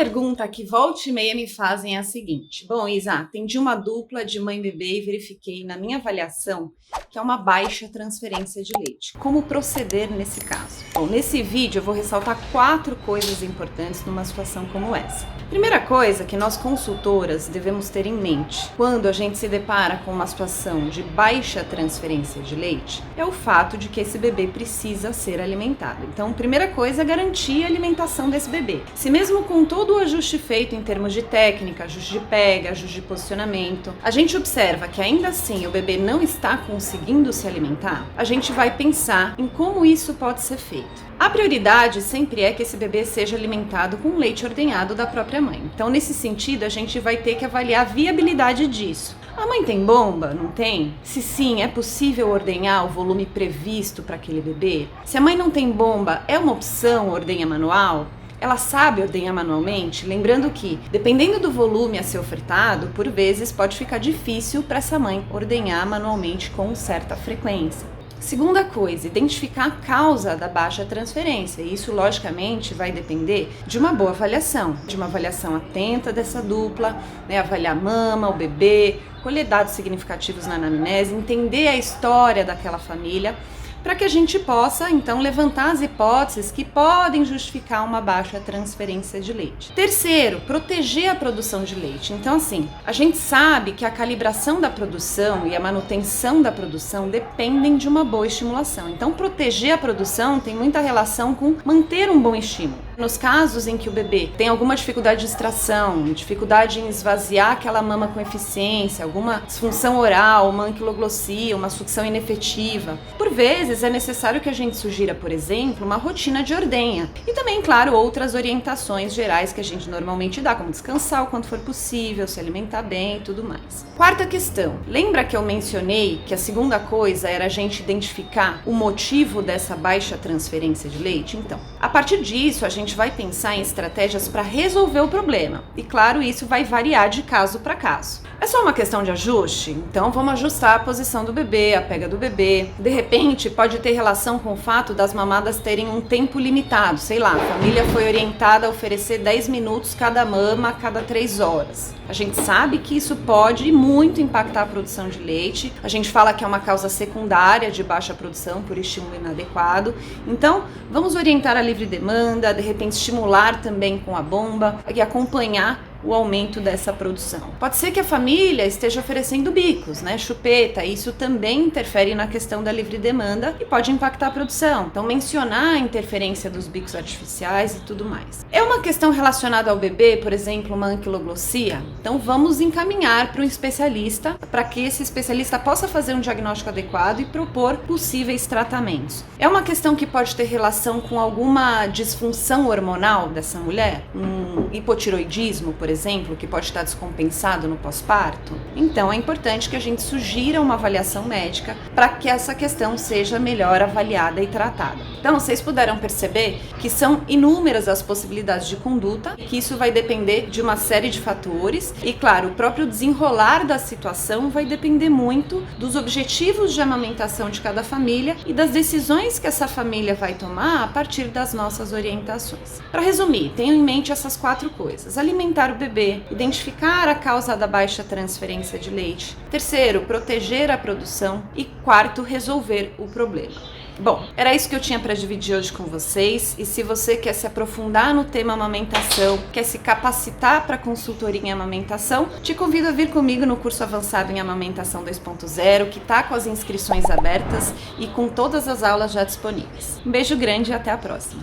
pergunta que volta e meia me fazem é a seguinte: bom, Isa, atendi uma dupla de mãe e bebê e verifiquei na minha avaliação que é uma baixa transferência de leite. Como proceder nesse caso? Bom, nesse vídeo eu vou ressaltar 4 coisas importantes numa situação como essa. Primeira coisa que nós consultoras devemos ter em mente quando a gente se depara com uma situação de baixa transferência de leite é o fato de que esse bebê precisa ser alimentado. Então, primeira coisa é garantir a alimentação desse bebê. Se mesmo com todo o ajuste feito em termos de técnica, ajuste de pega, ajuste de posicionamento, a gente observa que ainda assim o bebê não está conseguindo se alimentar, a gente vai pensar em como isso pode ser feito. A prioridade sempre é que esse bebê seja alimentado com leite ordenhado da própria mãe. Então, nesse sentido, a gente vai ter que avaliar a viabilidade disso. A mãe tem bomba? Não tem? Se sim, é possível ordenhar o volume previsto para aquele bebê? Se a mãe não tem bomba, é uma opção ordenha manual? Ela sabe ordenhar manualmente? Lembrando que, dependendo do volume a ser ofertado, por vezes pode ficar difícil para essa mãe ordenhar manualmente com certa frequência. Segunda coisa, identificar a causa da baixa transferência. Isso, logicamente, vai depender de uma boa avaliação, de uma avaliação atenta dessa dupla, avaliar a mama, o bebê, colher dados significativos na anamnese, entender a história daquela família, para que a gente possa, então, levantar as hipóteses que podem justificar uma baixa transferência de leite. Terceiro, proteger a produção de leite. Então, assim, a gente sabe que a calibração da produção e a manutenção da produção dependem de uma boa estimulação. Então, proteger a produção tem muita relação com manter um bom estímulo. Nos casos em que o bebê tem alguma dificuldade de extração, dificuldade em esvaziar aquela mama com eficiência, alguma disfunção oral, uma anquiloglossia, uma sucção inefetiva, por vezes é necessário que a gente sugira, por exemplo, uma rotina de ordenha. E também, claro, outras orientações gerais que a gente normalmente dá, como descansar o quanto for possível, se alimentar bem e tudo mais. Quarta questão. Lembra que eu mencionei que a segunda coisa era a gente identificar o motivo dessa baixa transferência de leite? Então, a partir disso, a gente vai pensar em estratégias para resolver o problema. E claro, isso vai variar de caso para caso. É só uma questão de ajuste? Então vamos ajustar a posição do bebê, a pega do bebê. De repente, pode ter relação com o fato das mamadas terem um tempo limitado. Sei lá, a família foi orientada a oferecer 10 minutos cada mama a cada 3 horas. A gente sabe que isso pode muito impactar a produção de leite. A gente fala que é uma causa secundária de baixa produção por estímulo inadequado. Então, vamos orientar a livre demanda, de repente estimular também com a bomba e acompanhar o aumento dessa produção. Pode ser que a família esteja oferecendo bicos, chupeta, isso também interfere na questão da livre demanda e pode impactar a produção. Então, mencionar a interferência dos bicos artificiais e tudo mais. É uma questão relacionada ao bebê, por exemplo, uma anquiloglossia? Então, vamos encaminhar para um especialista para que esse especialista possa fazer um diagnóstico adequado e propor possíveis tratamentos. É uma questão que pode ter relação com alguma disfunção hormonal dessa mulher? Um hipotiroidismo, por exemplo, que pode estar descompensado no pós-parto? Então é importante que a gente sugira uma avaliação médica para que essa questão seja melhor avaliada e tratada. Então, vocês puderam perceber que são inúmeras as possibilidades de conduta, que isso vai depender de uma série de fatores e, claro, o próprio desenrolar da situação vai depender muito dos objetivos de amamentação de cada família e das decisões que essa família vai tomar a partir das nossas orientações. Para resumir, tenham em mente essas 4 coisas: alimentar o bebê, identificar a causa da baixa transferência de leite. Terceiro, proteger a produção. E quarto, resolver o problema. Bom, era isso que eu tinha para dividir hoje com vocês. E se você quer se aprofundar no tema amamentação, quer se capacitar para consultoria em amamentação, te convido a vir comigo no curso avançado em amamentação 2.0, que está com as inscrições abertas e com todas as aulas já disponíveis. Um beijo grande e até a próxima.